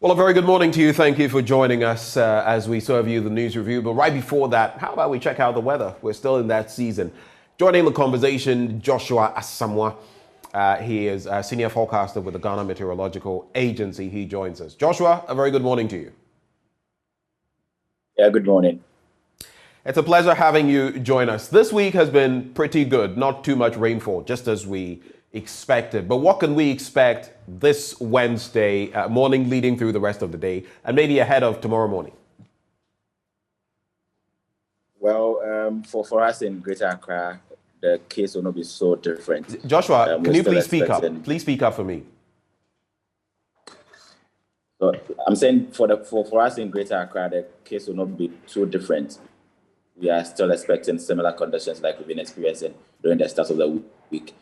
Well, a very good morning to you. Thank you for joining us as we serve you the news review. But right before that, how about we check out the weather? We're still in that season. Joining the conversation, Joshua Asamoah. He is a senior forecaster with the Ghana Meteorological Agency. He joins us. Joshua, a very good morning to you. Yeah, good morning. It's a pleasure having you join us. This week has been pretty good. Not too much rainfall, just as we expected. But what can we expect this Wednesday morning leading through the rest of the day and maybe ahead of tomorrow morning? Well, for us in Greater Accra, the case will not be so different. Joshua, can you please speak up? Please speak up for me. So I'm saying for us in Greater Accra, the case will not be too different. We are still expecting similar conditions like we've been experiencing during the start of the week.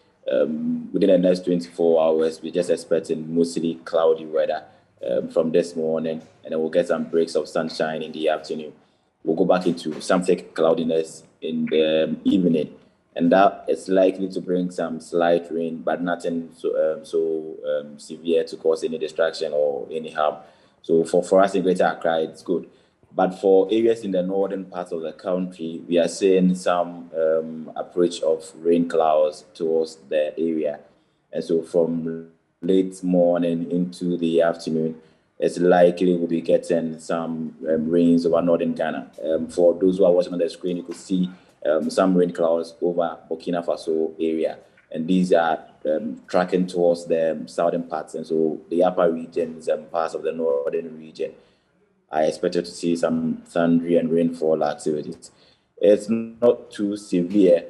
Within the next 24 hours, we're just expecting mostly cloudy weather from this morning, and then we'll get some breaks of sunshine in the afternoon. We'll go back into some thick cloudiness in the evening, and that is likely to bring some slight rain, but nothing so severe to cause any distraction or any harm. So for us in Greater Accra, it's good. But for areas in the northern part of the country, we are seeing some approach of rain clouds towards the area. And so from late morning into the afternoon, it's likely we'll be getting some rains over northern Ghana. For those who are watching on the screen, you could see some rain clouds over Burkina Faso area. And these are tracking towards the southern parts. And so the upper regions and parts of the northern region, I expected to see some thundery and rainfall activities. It's not too severe.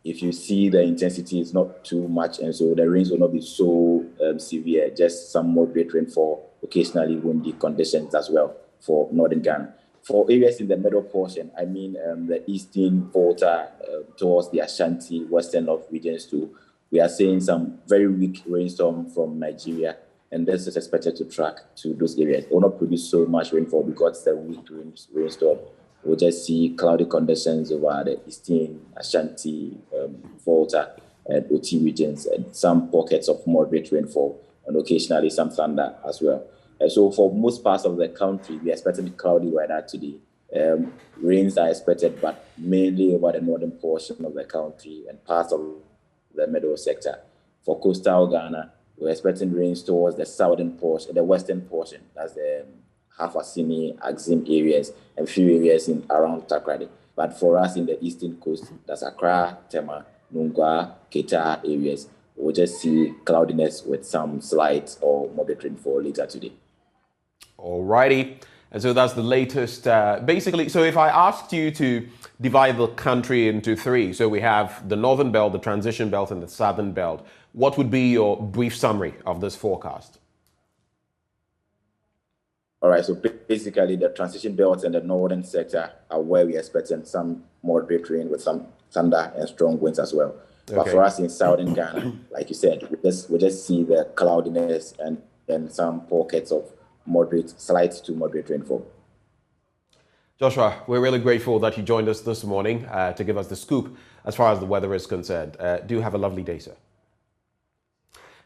If you see the intensity, it's not too much, and so the rains will not be so severe, just some moderate rainfall, occasionally windy conditions as well for northern Ghana. For areas in the middle portion, I mean the eastern Volta towards the Ashanti, western North regions too, we are seeing some very weak rainstorm from Nigeria, and this is expected to track to those areas. It will not produce so much rainfall because it's a weak rainstorm. We'll just see cloudy conditions over the eastern Ashanti, Volta, and OT regions, and some pockets of moderate rainfall, and occasionally some thunder as well. So for most parts of the country, we are expecting cloudy weather today. Rains are expected, but mainly over the northern portion of the country and parts of the middle sector. For coastal Ghana, we're expecting rains towards the southern portion, the western portion. That's the Hafasini, Axim areas, and few areas in around Takrady. But for us in the eastern coast, that's Accra, Tema, Nungwa, Keita areas, we'll just see cloudiness with some slight or moderate rainfall later today. Alrighty. And so that's the latest. Basically, so if I asked you to divide the country into three, so we have the northern belt, the transition belt, and the southern belt, what would be your brief summary of this forecast? All right, so basically the transition belt and the northern sector are where we're expecting some moderate rain with some thunder and strong winds as well. Okay. But for us in southern Ghana, like you said, we just see the cloudiness and some pockets of slight to moderate rainfall. Joshua, we're really grateful that you joined us this morning to give us the scoop as far as the weather is concerned. Do have a lovely day, sir.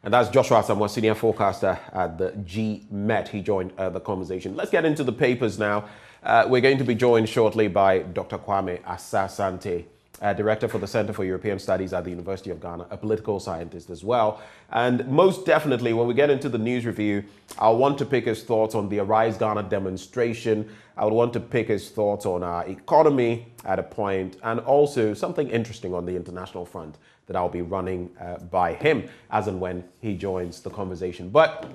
And that's Joshua Asamoah, senior forecaster at the GMet. He joined the conversation. Let's get into the papers now. We're going to be joined shortly by Dr. Kwame Asasante, Director for the Center for European Studies at the University of Ghana, a political scientist as well. And most definitely, when we get into the news review, I'll want to pick his thoughts on the Arise Ghana demonstration. I would want to pick his thoughts on our economy at a point, and also something interesting on the international front that I'll be running by him as and when he joins the conversation. But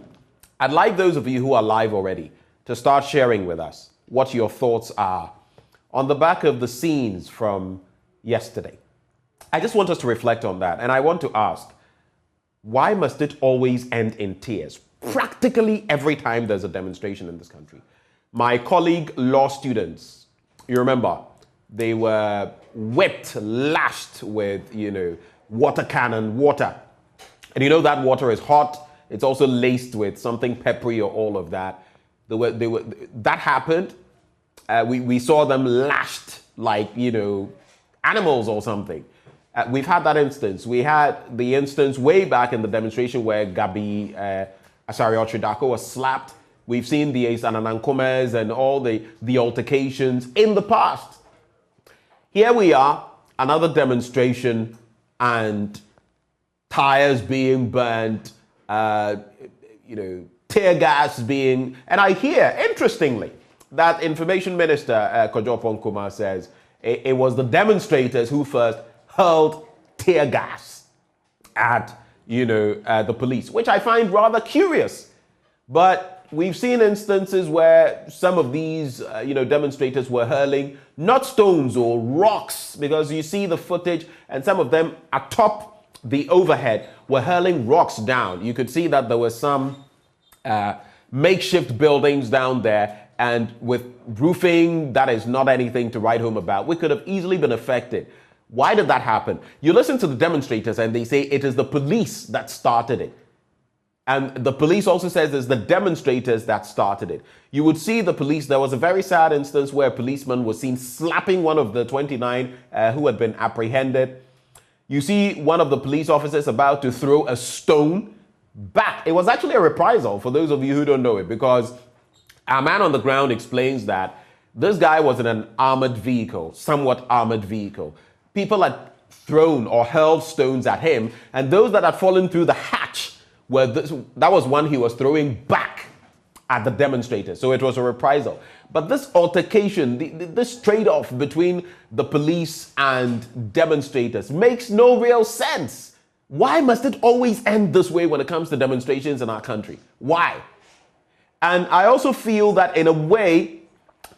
I'd like those of you who are live already to start sharing with us what your thoughts are on the back of the scenes from yesterday. I just want us to reflect on that. And I want to ask, why must it always end in tears? Practically every time there's a demonstration in this country. My colleague law students, you remember, they were whipped, lashed with, water cannon water. And that water is hot. It's also laced with something peppery or all of that. That happened. We saw them lashed like, animals or something. We've had that instance. We had the instance way back in the demonstration where Gabi Asari Otridako was slapped We've seen the Ananankomes and all the altercations in the past. Here we are, another demonstration, and tires being burnt, tear gas being, and I hear, interestingly, that Information Minister Kojo Oppong-Kumah says it was the demonstrators who first hurled tear gas at, the police, which I find rather curious. But we've seen instances where some of these, demonstrators were hurling not stones or rocks, because you see the footage, and some of them atop the overhead were hurling rocks down. You could see that there were some makeshift buildings down there, and with roofing that is not anything to write home about. We could have easily been affected. Why did that happen? You listen to the demonstrators and they say it is the police that started it. And the police also says it's the demonstrators that started it. You would see the police. There was a very sad instance where a policeman was seen slapping one of the 29 who had been apprehended. You see one of the police officers about to throw a stone back. It was actually a reprisal, for those of you who don't know it, because our man on the ground explains that this guy was in an armored vehicle, somewhat armored vehicle. People had thrown or hurled stones at him, and those that had fallen through the hatch, that was one he was throwing back at the demonstrators. So it was a reprisal. But this altercation, this trade-off between the police and demonstrators makes no real sense. Why must it always end this way when it comes to demonstrations in our country? Why? And I also feel that in a way,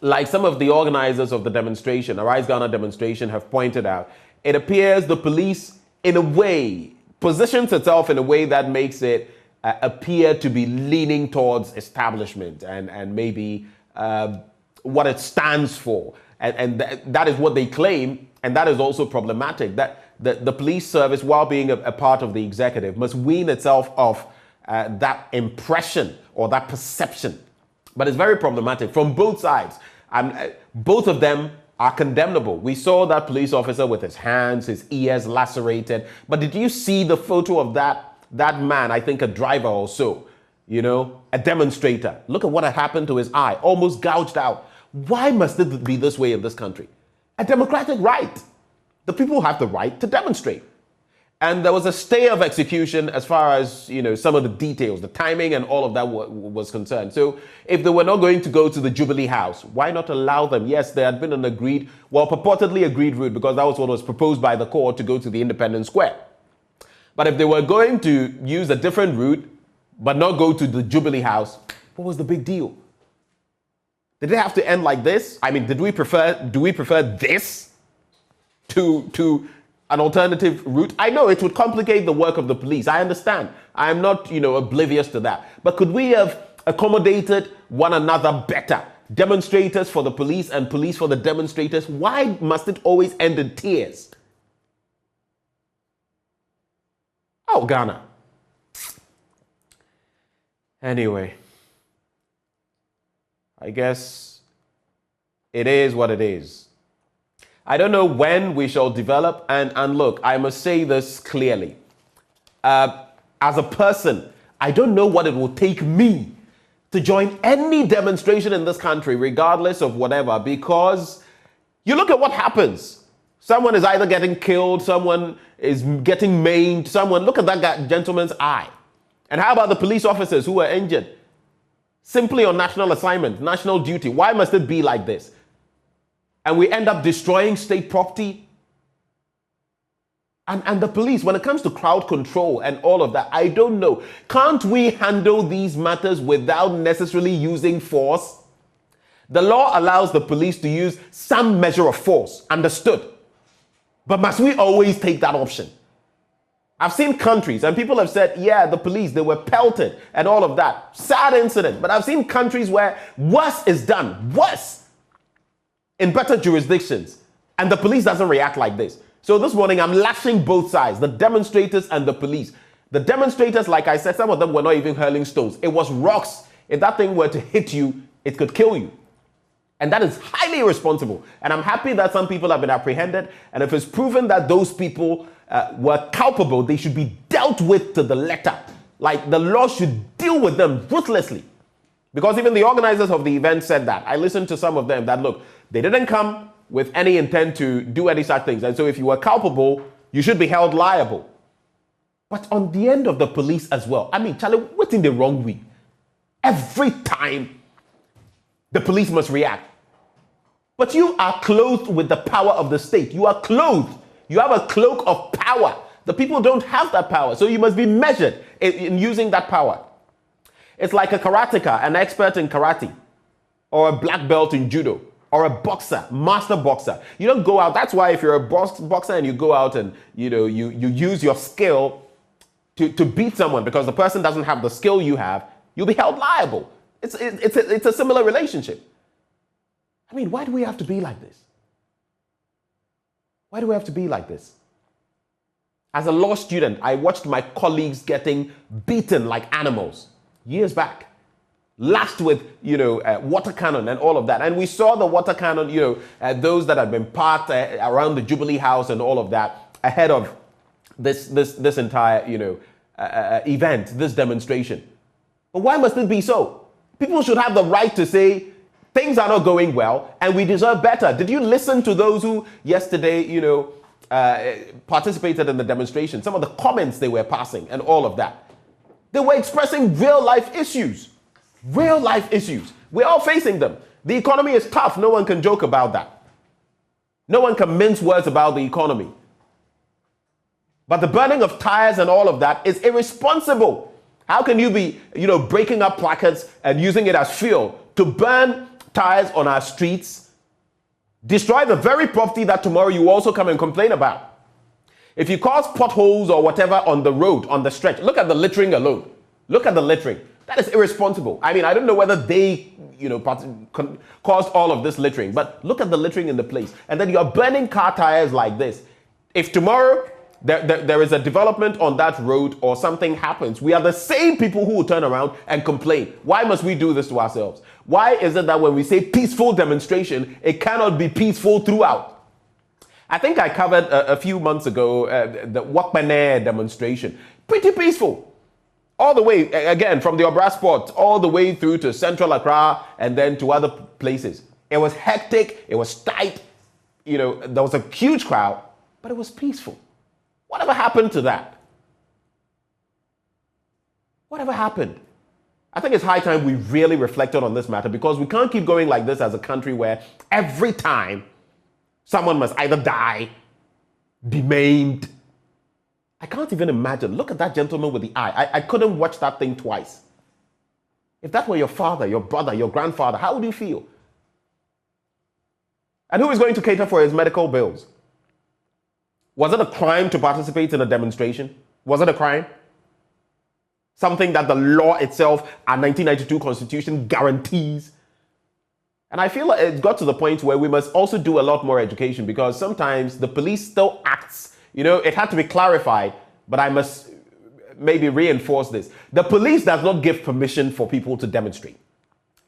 like some of the organizers of the demonstration, Arise Ghana demonstration, have pointed out, it appears the police, in a way, positions itself in a way that makes it appear to be leaning towards establishment and maybe what it stands for. And that is what they claim, and that is also problematic. That the police service, while being a part of the executive, must wean itself off that impression or that perception. But it's very problematic from both sides. Both of them are condemnable. We saw that police officer with his hands, his ears lacerated. But did you see the photo of that man, I think a driver or so, a demonstrator? Look at what had happened to his eye, almost gouged out. Why must it be this way in this country? A democratic right. The people have the right to demonstrate. And there was a stay of execution as far as, some of the details, the timing and all of that was concerned. So if they were not going to go to the Jubilee House, why not allow them? Yes, there had been an purportedly agreed route, because that was what was proposed by the court, to go to the Independence Square. But if they were going to use a different route, but not go to the Jubilee House, what was the big deal? Did it have to end like this? I mean, do we prefer this to an alternative route? I know it would complicate the work of the police. I understand. I'm not, oblivious to that. But could we have accommodated one another better? Demonstrators for the police and police for the demonstrators. Why must it always end in tears? Oh, Ghana. Anyway, I guess it is what it is. I don't know when we shall develop, and look, I must say this clearly. As a person, I don't know what it will take me to join any demonstration in this country, regardless of whatever, because you look at what happens. Someone is either getting killed, someone is getting maimed, look at that gentleman's eye. And how about the police officers who were injured? Simply on national assignment, national duty. Why must it be like this? And we end up destroying state property. And the police, when it comes to crowd control and all of that, I don't know. Can't we handle these matters without necessarily using force? The law allows the police to use some measure of force, understood. But must we always take that option? I've seen countries, and people have said, yeah, the police, they were pelted and all of that. Sad incident. But I've seen countries where worse is done. Worse. In better jurisdictions, and the police doesn't react like this. So this morning, I'm lashing both sides, the demonstrators and the police. The demonstrators, like I said, some of them were not even hurling stones. It was rocks. If that thing were to hit you, it could kill you. And that is highly irresponsible. And I'm happy that some people have been apprehended. And if it's proven that those people were culpable, they should be dealt with to the letter. Like the law should deal with them ruthlessly. Because even the organizers of the event said that. I listened to some of them that, look, they didn't come with any intent to do any such things. And so if you were culpable, you should be held liable. But on the end of the police as well, I mean, Charlie, what's in the wrong way? Every time the police must react. But you are clothed with the power of the state. You are clothed. You have a cloak of power. The people don't have that power. So you must be measured in using that power. It's like a karateka, an expert in karate, or a black belt in judo, or a boxer, master boxer. You don't go out. That's why if you're a boxer and you go out and you use your skill to beat someone because the person doesn't have the skill you have, you'll be held liable. It's a similar relationship. I mean, why do we have to be like this? Why do we have to be like this? As a law student, I watched my colleagues getting beaten like animals years back, lashed with, water cannon and all of that. And we saw the water cannon, those that had been parked around the Jubilee House and all of that ahead of this entire, event, this demonstration. But why must it be so? People should have the right to say, things are not going well and we deserve better. Did you listen to those who yesterday, participated in the demonstration? Some of the comments they were passing and all of that. They were expressing real life issues. Real life issues. We're all facing them. The economy is tough. No one can joke about that. No one can mince words about the economy. But the burning of tires and all of that is irresponsible. How can you be, breaking up placards and using it as fuel to burn tires on our streets, destroy the very property that tomorrow you also come and complain about? If you cause potholes or whatever on the road, on the stretch, look at the littering alone. Look at the littering. That is irresponsible. I mean, I don't know whether they, caused all of this littering, but look at the littering in the place. And then you are burning car tires like this. If tomorrow there is a development on that road or something happens, we are the same people who will turn around and complain. Why must we do this to ourselves? Why is it that when we say peaceful demonstration, it cannot be peaceful throughout? I think I covered a few months ago the Wakmane demonstration. Pretty peaceful. All the way, again, from the Obra Spot, all the way through to Central Accra and then to other places. It was hectic. It was tight. There was a huge crowd, but it was peaceful. Whatever happened to that? Whatever happened? I think it's high time we really reflected on this matter because we can't keep going like this as a country where every time someone must either die, be maimed. I can't even imagine. Look at that gentleman with the eye. I couldn't watch that thing twice. If that were your father, your brother, your grandfather, how would you feel? And who is going to cater for his medical bills? Was it a crime to participate in a demonstration? Was it a crime? Something that the law itself, our 1992 Constitution, guarantees. And I feel like it got to the point where we must also do a lot more education because sometimes the police still acts. It had to be clarified, but I must maybe reinforce this. The police does not give permission for people to demonstrate.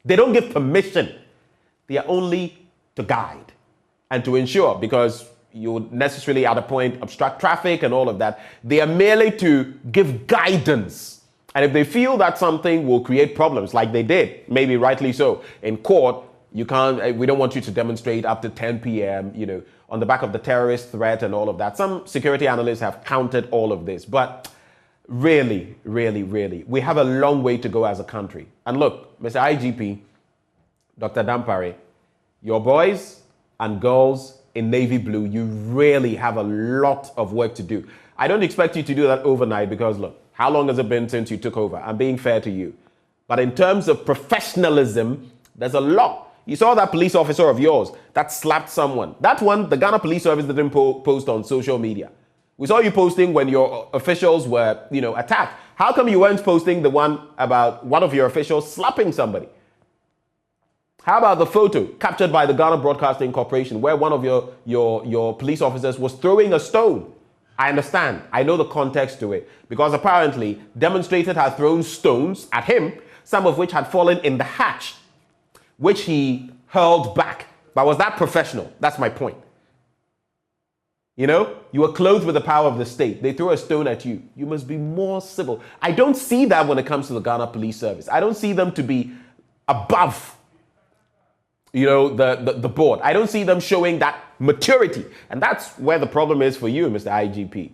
They don't give permission. They are only to guide and to ensure, because you would necessarily at a point obstruct traffic and all of that. They are merely to give guidance. And if they feel that something will create problems, like they did, maybe rightly so, in court, we don't want you to demonstrate up to 10 p.m., on the back of the terrorist threat and all of that. Some security analysts have counted all of this, but really, really, really, we have a long way to go as a country. And look, Mr. IGP, Dr. Dampare, your boys and girls in navy blue, you really have a lot of work to do. I don't expect you to do that overnight because look, how long has it been since you took over? I'm being fair to you. But in terms of professionalism, there's a lot. You saw that police officer of yours that slapped someone. That one, the Ghana Police Service didn't post on social media. We saw you posting when your officials were, attacked. How come you weren't posting the one about one of your officials slapping somebody? How about the photo captured by the Ghana Broadcasting Corporation where one of your police officers was throwing a stone? I understand. I know the context to it because apparently demonstrators had thrown stones at him, some of which had fallen in the hatch, which he hurled back. But was that professional? That's my point. You were clothed with the power of the state. They throw a stone at you. You must be more civil. I don't see that when it comes to the Ghana Police Service. I don't see them to be above, the board. I don't see them showing that maturity. And that's where the problem is for you, Mr. IGP.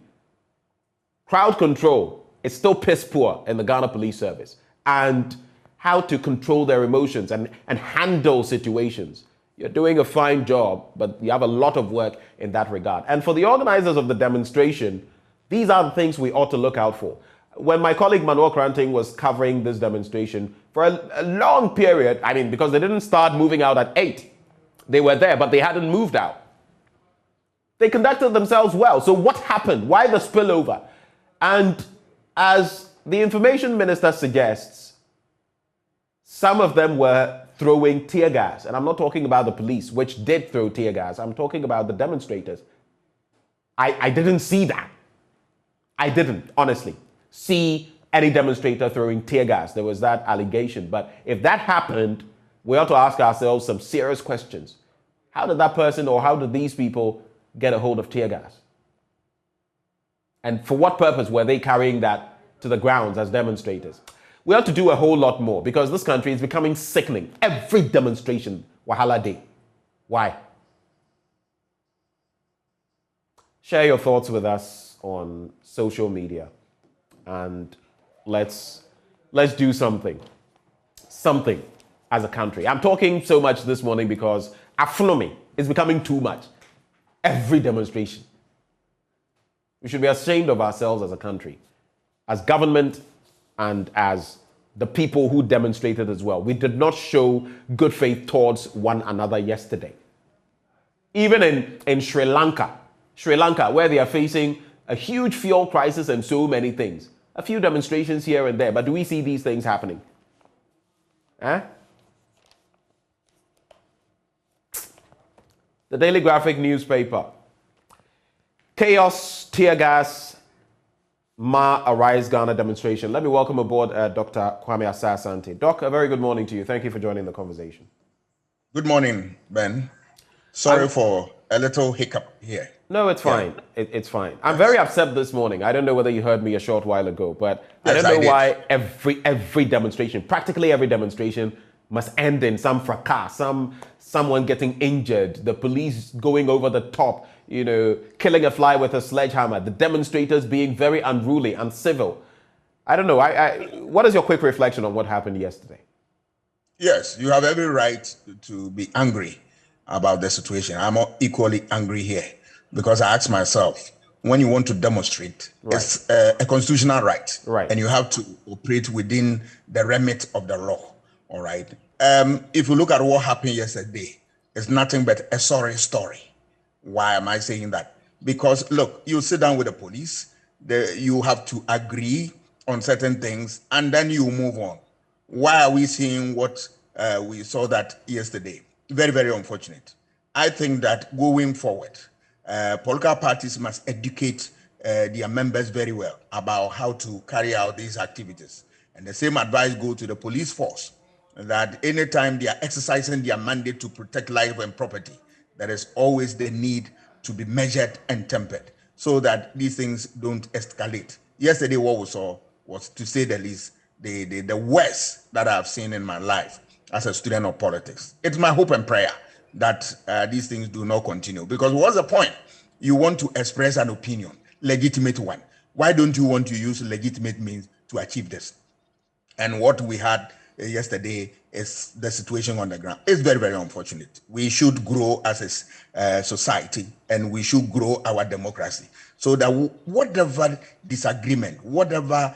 Crowd control is still piss poor in the Ghana Police Service. And how to control their emotions and handle situations. You're doing a fine job, but you have a lot of work in that regard. And for the organizers of the demonstration, these are the things we ought to look out for. When my colleague Manuel Kranting was covering this demonstration for a long period, because they didn't start moving out at 8. They were there, but they hadn't moved out. They conducted themselves well. So what happened? Why the spillover? And as the information minister suggests, some of them were throwing tear gas. And I'm not talking about the police, which did throw tear gas. I'm talking about the demonstrators. I didn't see that. I didn't, honestly, see any demonstrator throwing tear gas. There was that allegation. But if that happened, we ought to ask ourselves some serious questions. How did that person or how did these people get a hold of tear gas? And for what purpose were they carrying that to the grounds as demonstrators? We ought to do a whole lot more because this country is becoming sickening. Every demonstration, Wahala Day. Why? Share your thoughts with us on social media and let's do something as a country. I'm talking so much this morning because autonomy is becoming too much. Every demonstration. We should be ashamed of ourselves as a country, as government and as the people who demonstrated as well. We did not show good faith towards one another yesterday. Even in Sri Lanka, where they are facing a huge fuel crisis and so many things. A few demonstrations here and there, but do we see these things happening? The Daily Graphic newspaper. Chaos, tear gas, Arise Ghana demonstration. Let me welcome aboard Dr. Kwame Asah-Asante. Doc, a very good morning to you. Thank you for joining the conversation. Good morning, Ben. Sorry for a little hiccup here. No, it's fine. Yeah. It's fine. I'm very upset this morning. I don't know whether you heard me a short while ago, but yes, I don't know why every demonstration, practically every demonstration, must end in some fracas, someone getting injured, the police going over the top, killing a fly with a sledgehammer, the demonstrators being very unruly, uncivil. I don't know. What is your quick reflection on what happened yesterday? Yes, you have every right to be angry about the situation. I'm equally angry here because I ask myself, when you want to demonstrate, right, it's a constitutional right, and you have to operate within the remit of the law. All right. If you look at what happened yesterday, it's nothing but a sorry story. Why am I saying that? Because look, you sit down with the police, you have to agree on certain things, and then you move on. Why are we seeing what we saw that yesterday? Very, very unfortunate. I think that going forward, political parties must educate their members very well about how to carry out these activities. And the same advice goes to the police force, that anytime they are exercising their mandate to protect life and property, there is always the need to be measured and tempered so that these things don't escalate. Yesterday, what we saw was, to say the least, the worst that I've seen in my life as a student of politics. It's my hope and prayer that these things do not continue. Because what's the point? You want to express an opinion, legitimate one. Why don't you want to use legitimate means to achieve this? And what we had yesterday is the situation on the ground. It's very, very unfortunate. We should grow as a society, and we should grow our democracy so that whatever disagreement, whatever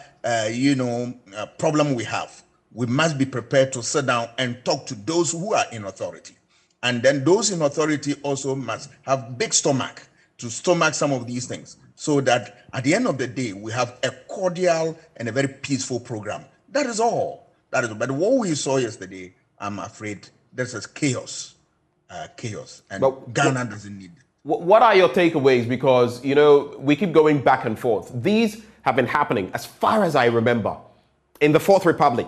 problem we have, we must be prepared to sit down and talk to those who are in authority. And then those in authority also must have big stomach to stomach some of these things so that at the end of the day, we have a cordial and a very peaceful program. That is all. But what we saw yesterday, I'm afraid this is chaos. And but Ghana doesn't need it. What are your takeaways? Because, we keep going back and forth. These have been happening, as far as I remember, in the Fourth Republic.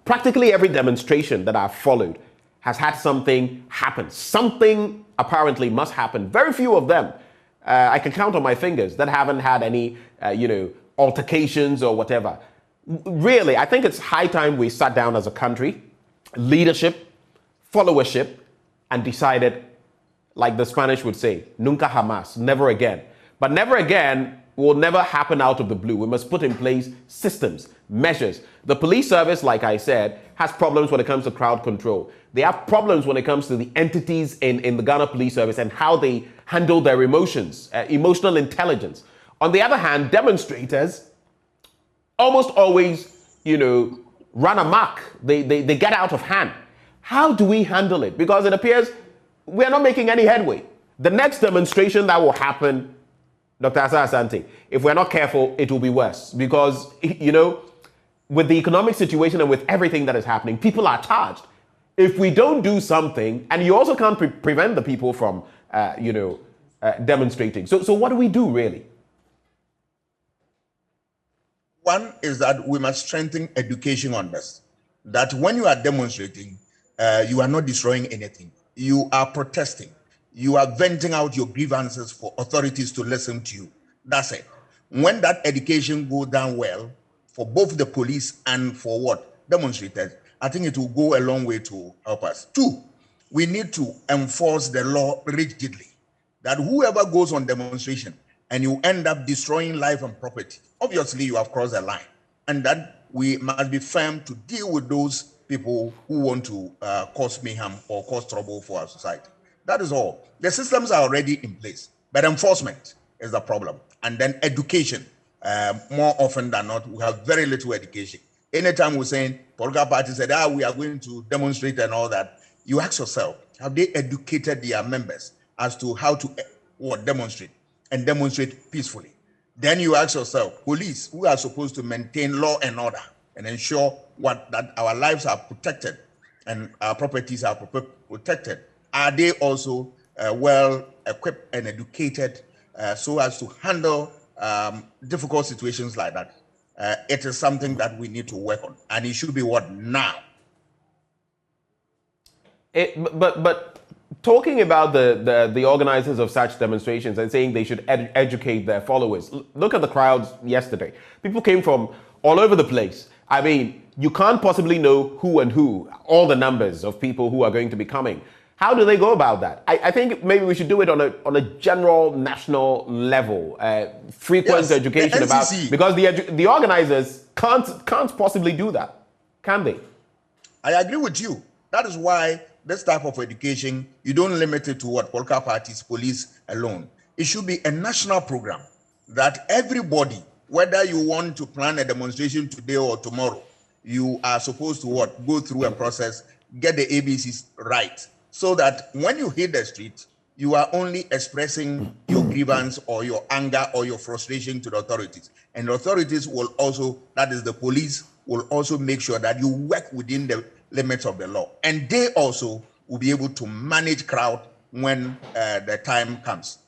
Practically every demonstration that I've followed has had something happen. Something apparently must happen. Very few of them, I can count on my fingers, that haven't had any, altercations or whatever. Really, I think it's high time we sat down as a country leadership, followership, and decided, like the Spanish would say, nunca jamás, never again. But never again will never happen out of the blue. We must put in place systems, measures. The police service, like I said, has problems when it comes to crowd control. They have problems when it comes to the entities in the Ghana Police Service and how they handle their emotions, emotional intelligence. On the other hand, demonstrators almost always, run amok. They get out of hand. How do we handle it? Because it appears we're not making any headway. The next demonstration that will happen, Dr. Asa Asante, if we're not careful, it will be worse. Because, with the economic situation and with everything that is happening, people are charged. If we don't do something, and you also can't prevent the people from, demonstrating. So what do we do, really? One is that we must strengthen education on this. That when you are demonstrating, you are not destroying anything. You are protesting. You are venting out your grievances for authorities to listen to you. That's it. When that education goes down well, for both the police and for demonstrators, I think it will go a long way to help us. Two, we need to enforce the law rigidly. That whoever goes on demonstration and you end up destroying life and property, obviously you have crossed the line. And that we must be firm to deal with those people who want to cause mayhem or cause trouble for our society. That is all. The systems are already in place, but enforcement is the problem. And then education, more often than not, we have very little education. Anytime we're saying, political parties said, we are going to demonstrate and all that, you ask yourself, have they educated their members as to how to demonstrate and demonstrate peacefully? Then you ask yourself, police, who are supposed to maintain law and order and ensure that our lives are protected and our properties are protected, are they also well equipped and educated so as to handle difficult situations like that? It is something that we need to work on, and it should be now. But talking about the organizers of such demonstrations and saying they should educate their followers, look at the crowds yesterday. People came from all over the place. I mean, you can't possibly know who, all the numbers of people who are going to be coming. How do they go about that? I think maybe we should do it on a general national level, frequent education about, because the organizers can't possibly do that, can they? I agree with you. That is why this type of education, you don't limit it to political parties, police alone. It should be a national program that everybody, whether you want to plan a demonstration today or tomorrow, you are supposed to go through a process, get the ABCs right, so that when you hit the street, you are only expressing your grievance or your anger or your frustration to the authorities. And the authorities will also, that is the police, will also make sure that you work within the limits of the law. And they also will be able to manage crowd when the time comes.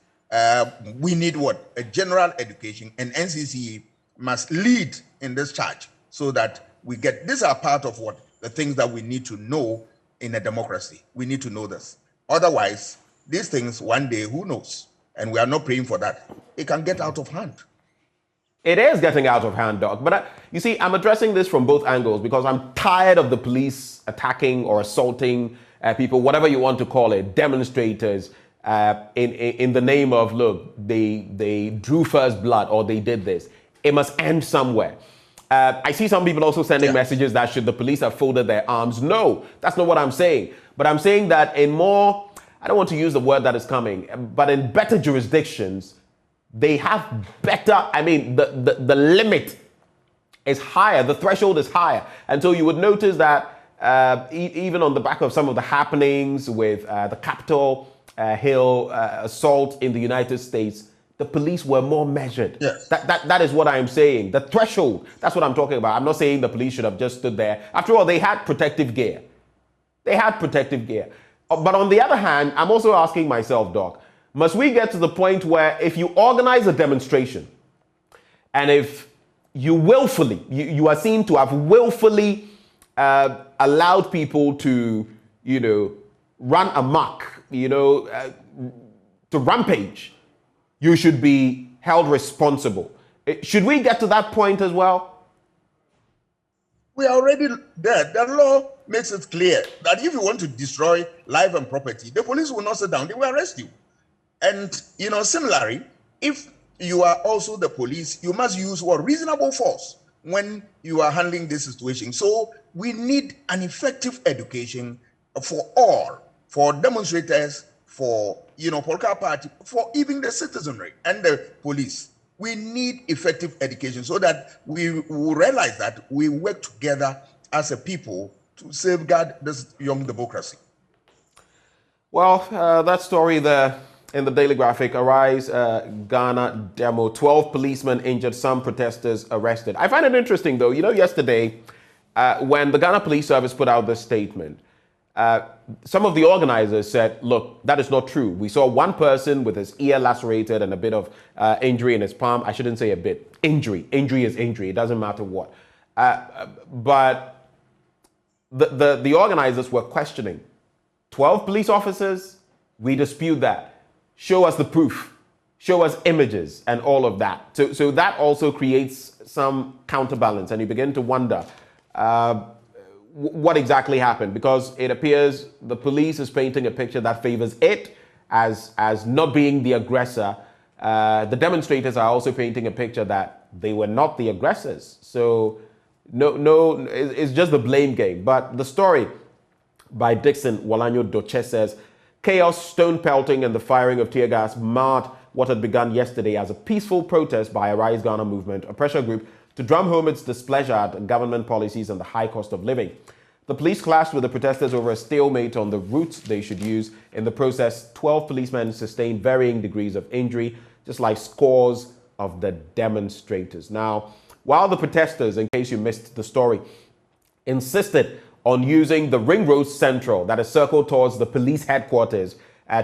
We need a general education, and NCCE must lead in this charge so that we get, these are part of the things that we need to know in a democracy. We need to know this. Otherwise, these things one day, who knows? And we are not praying for that. It can get out of hand. It is getting out of hand, Doc. But you see, I'm addressing this from both angles because I'm tired of the police attacking or assaulting people, whatever you want to call it, demonstrators, in the name of, look, they drew first blood or they did this. It must end somewhere. I see some people also sending messages that should the police have folded their arms. No, that's not what I'm saying. But I'm saying that in more, I don't want to use the word that is coming, but in better jurisdictions, they have better, I mean, the limit is higher, the threshold is higher. And so you would notice that even on the back of some of the happenings with the Capitol Hill assault in the United States, the police were more measured. Yes. That is what I'm saying. The threshold, that's what I'm talking about. I'm not saying the police should have just stood there. After all, they had protective gear. They had protective gear. But on the other hand, I'm also asking myself, Doc, must we get to the point where if you organize a demonstration and if you willfully, you are seen to have willfully allowed people to, run amok, to rampage, you should be held responsible. Should we get to that point as well? We are already there. The law makes it clear that if you want to destroy life and property, the police will not sit down, they will arrest you. And, similarly, if you are also the police, you must use what reasonable force when you are handling this situation. So we need an effective education for all, for demonstrators, for, political party, for even the citizenry and the police. We need effective education so that we will realize that we work together as a people to safeguard this young democracy. Well, that story there in the Daily Graphic, Arise Ghana demo, 12 policemen injured, some protesters arrested. I find it interesting, though. Yesterday, when the Ghana Police Service put out this statement, some of the organizers said, look, that is not true. We saw one person with his ear lacerated and a bit of injury in his palm. I shouldn't say a bit. Injury. Injury is injury. It doesn't matter what. But the organizers were questioning. 12 police officers, we dispute that. Show us the proof. Show us images and all of that. So that also creates some counterbalance, and you begin to wonder what exactly happened, because it appears the police is painting a picture that favors it as not being the aggressor. The demonstrators are also painting a picture that they were not the aggressors. So no, it's just the blame game. But the story by Dixon Walanyo Doche says, chaos, stone pelting, and the firing of tear gas marred what had begun yesterday as a peaceful protest by Arise Ghana movement, a pressure group to drum home its displeasure at government policies and the high cost of living. The police clashed with the protesters over a stalemate on the routes they should use. In the process, 12 policemen sustained varying degrees of injury, just like scores of the demonstrators. Now, while the protesters, in case you missed the story, insisted on using the Ring Road Central that is circled towards the police headquarters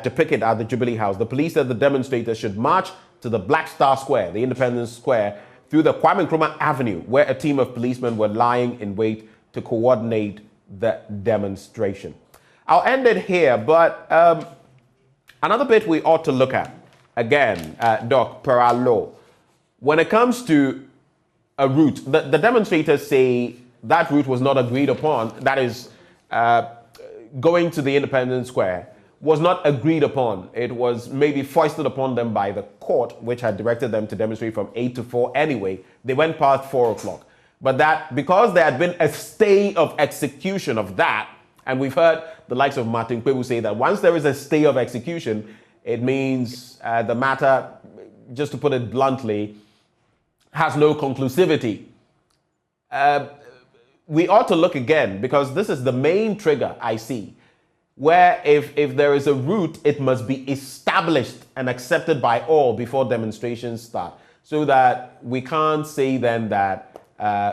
to picket at the Jubilee House, the police said the demonstrators should march to the Black Star Square, the Independence Square, through the Kwame Nkrumah Avenue, where a team of policemen were lying in wait to coordinate the demonstration. I'll end it here, but another bit we ought to look at, again, Doc, per our law, when it comes to a route, the demonstrators say that route was not agreed upon, that is, going to the Independence Square, was not agreed upon. It was maybe foisted upon them by the court, which had directed them to demonstrate from 8 to 4 anyway. They went past 4 o'clock. But that, because there had been a stay of execution of that, and we've heard the likes of Martin Kwebu say that once there is a stay of execution, it means the matter, just to put it bluntly, has no conclusivity. We ought to look again, because this is the main trigger I see, where if there is a route, it must be established and accepted by all before demonstrations start, so that we can't say then that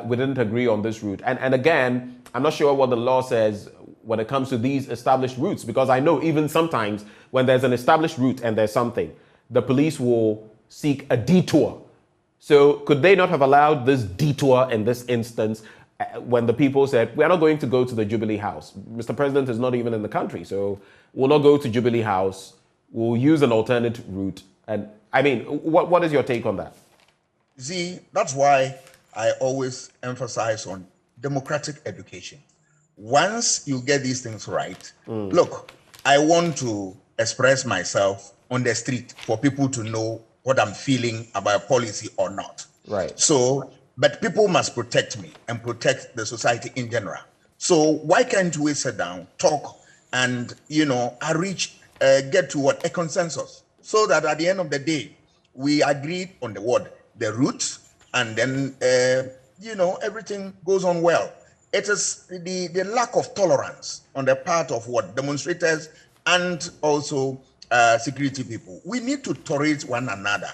we didn't agree on this route. And again, I'm not sure what the law says when it comes to these established routes, because I know even sometimes when there's an established route and there's something, the police will seek a detour. So could they not have allowed this detour in this instance when the people said, we are not going to go to the Jubilee House. Mr. President is not even in the country, so we'll not go to Jubilee House. We'll use an alternate route. And I mean, what is your take on that? See, that's why I always emphasize on democratic education. Once you get these things right, look, I want to express myself on the street for people to know what I'm feeling about policy or not. Right. So, but people must protect me and protect the society in general. So why can't we sit down, talk, and, get to a consensus, so that at the end of the day, we agreed on the route, and then, everything goes on well. It is the lack of tolerance on the part of demonstrators and also security people. We need to tolerate one another,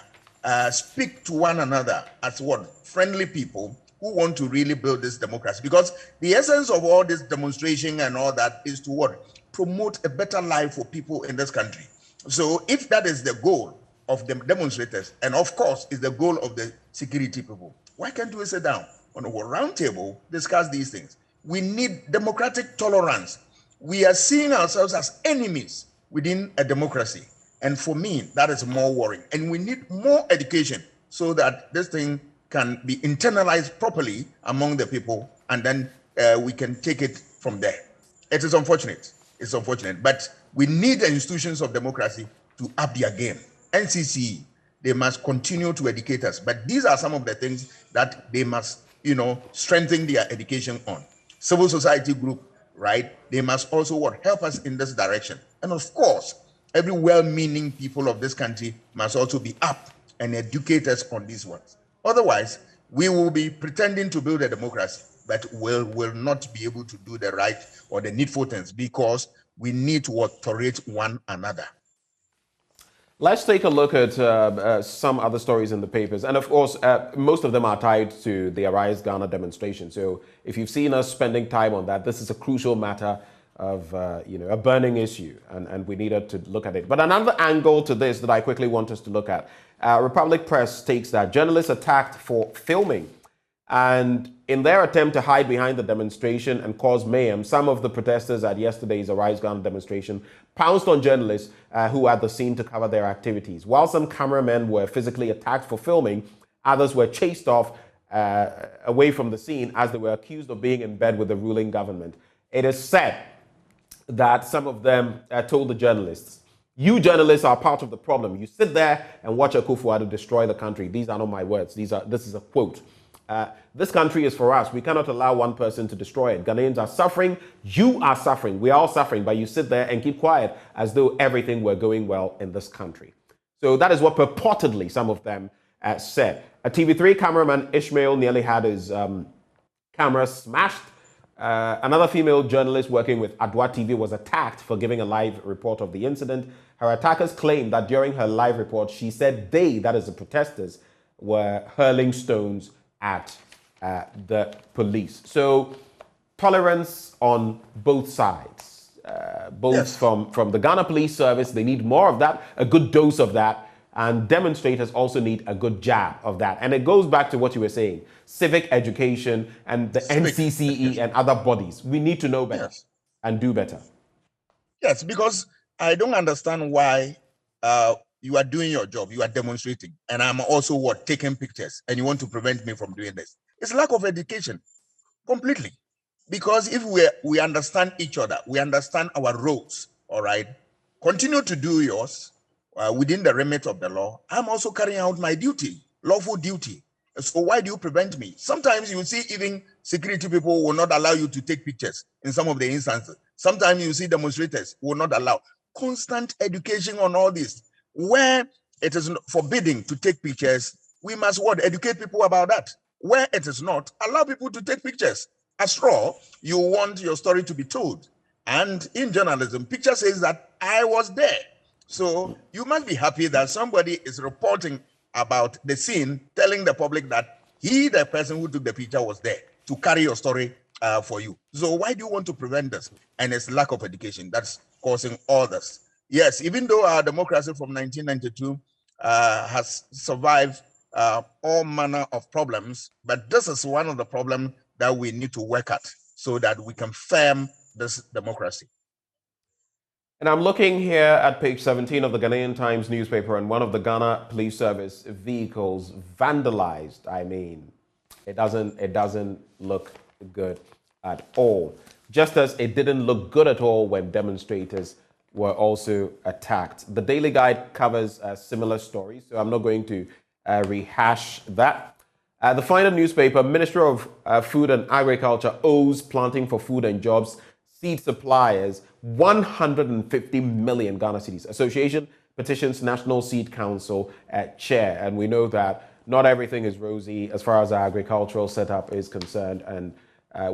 speak to one another as friendly people who want to really build this democracy. Because the essence of all this demonstration and all that is to promote a better life for people in this country. So if that is the goal of the demonstrators, and of course is the goal of the security people, why can't we sit down on a round table, discuss these things? We need democratic tolerance. We are seeing ourselves as enemies within a democracy. And for me, that is more worrying. And we need more education so that this thing can be internalized properly among the people, and then we can take it from there. It is unfortunate. It's unfortunate, but we need the institutions of democracy to up their game. NCC, they must continue to educate us, but these are some of the things that they must, strengthen their education on. Civil society group, right? They must also help us in this direction. And of course, every well-meaning people of this country must also be up and educate us on these ones. Otherwise, we will be pretending to build a democracy, but will not be able to do the right or the needful things because we need to tolerate one another. Let's take a look at some other stories in the papers. And of course, most of them are tied to the Arise Ghana demonstration. So if you've seen us spending time on that, this is a crucial matter of a burning issue, and we needed to look at it. But another angle to this that I quickly want us to look at, Republic Press states that journalists attacked for filming. And in their attempt to hide behind the demonstration and cause mayhem, some of the protesters at yesterday's Arise Ghana demonstration pounced on journalists who were at the scene to cover their activities. While some cameramen were physically attacked for filming, others were chased off away from the scene as they were accused of being in bed with the ruling government. It is said that some of them told the journalists, "You journalists are part of the problem. You sit there and watch Akufo-Addo destroy the country." These are not my words. This is a quote. This country is for us. We cannot allow one person to destroy it. Ghanaians are suffering. You are suffering. We are all suffering. But you sit there and keep quiet as though everything were going well in this country. So that is what purportedly some of them said. A TV3 cameraman, Ishmael, nearly had his camera smashed. Another female journalist working with Adwa TV was attacked for giving a live report of the incident. Her attackers claimed that during her live report, she said they, that is the protesters, were hurling stones at the police. So tolerance on both sides, Yes. from the Ghana Police Service. They need more of that, a good dose of that, and demonstrators also need a good jab of that. And it goes back to what you were saying, civic education and the NCCE and other bodies. We need to know better and do better. Yes, because I don't understand why you are doing your job, you are demonstrating, and I'm also taking pictures, and you want to prevent me from doing this. It's lack of education, completely. Because if we understand each other, we understand our roles, all right, continue to do yours within the remit of the law. I'm also carrying out my duty, lawful duty. So why do you prevent me? Sometimes you see even security people will not allow you to take pictures in some of the instances. Sometimes you see demonstrators will not allow. Constant education on all this. Where it is forbidding to take pictures, we must educate people about that. Where it is not, allow people to take pictures. After all, you want your story to be told. And in journalism, picture says that I was there. So you must be happy that somebody is reporting about the scene, telling the public that the person who took the picture, was there to carry your story for you. So why do you want to prevent this? And it's lack of education that's causing all this. Yes, even though our democracy from 1992 has survived all manner of problems, but this is one of the problems that we need to work at so that we can firm this democracy. And I'm looking here at page 17 of the Ghanaian Times newspaper, and one of the Ghana Police Service vehicles vandalized. I mean, it doesn't look good at all. Just as it didn't look good at all when demonstrators were also attacked. The Daily Guide covers similar stories, so I'm not going to rehash that. The final newspaper, Minister of Food and Agriculture owes Planting for Food and Jobs seed suppliers 150 million Ghana cedis. Association petitions National Seed Council chair, and we know that not everything is rosy as far as our agricultural setup is concerned, and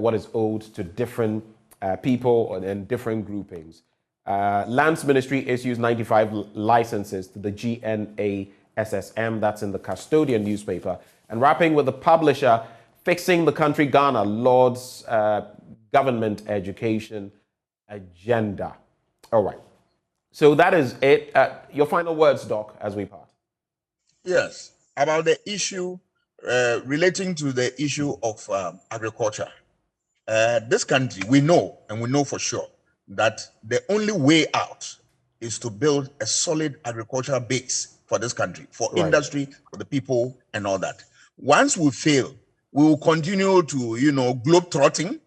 what is owed to different people and different groupings. Lands Ministry issues 95 licenses to the GNASSM, that's in the Custodian newspaper. And wrapping with the publisher, Fixing the Country Ghana, Lord's government education agenda. All right. So that is it. Your final words, Doc, as we part. Yes, about the issue relating to the issue of agriculture. This country, we know for sure that the only way out is to build a solid agricultural base for this country, for industry, for the people, and all that. Once we fail, we will continue to, globe-trotting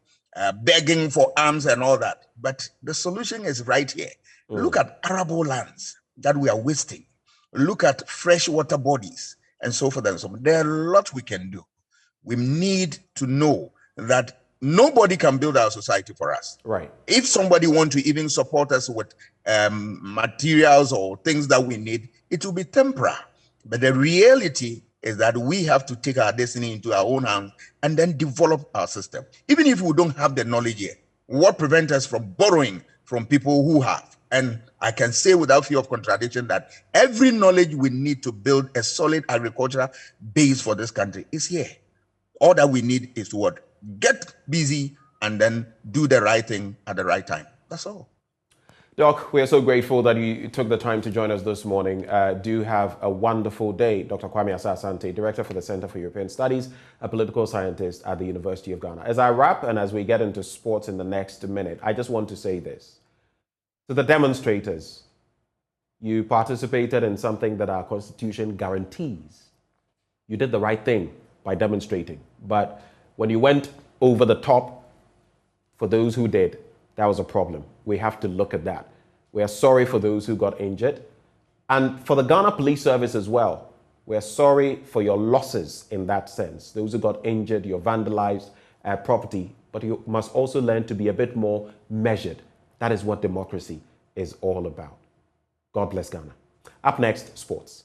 begging for arms and all that. But the solution is right here. Look at arable lands that we are wasting. Look at freshwater bodies and so forth and so on. There are a lot we can do. We need to know that nobody can build our society for us. Right. If somebody wants to even support us with materials or things that we need, it will be temporary. But the reality is that we have to take our destiny into our own hands and then develop our system. Even if we don't have the knowledge yet, what prevents us from borrowing from people who have? And I can say without fear of contradiction that every knowledge we need to build a solid agricultural base for this country is here. All that we need is to what? Get busy and then do the right thing at the right time. That's all. Doc, we are so grateful that you took the time to join us this morning. Do have a wonderful day. Dr. Kwame Asah-Asante, Director for the Center for European Studies, a political scientist at the University of Ghana. As I wrap and as we get into sports in the next minute, I just want to say this. To the demonstrators, you participated in something that our Constitution guarantees. You did the right thing by demonstrating. But when you went over the top for those who did, that was a problem. We have to look at that. We are sorry for those who got injured. And for the Ghana Police Service as well, we are sorry for your losses in that sense. Those who got injured, your vandalized property. But you must also learn to be a bit more measured. That is what democracy is all about. God bless Ghana. Up next, sports.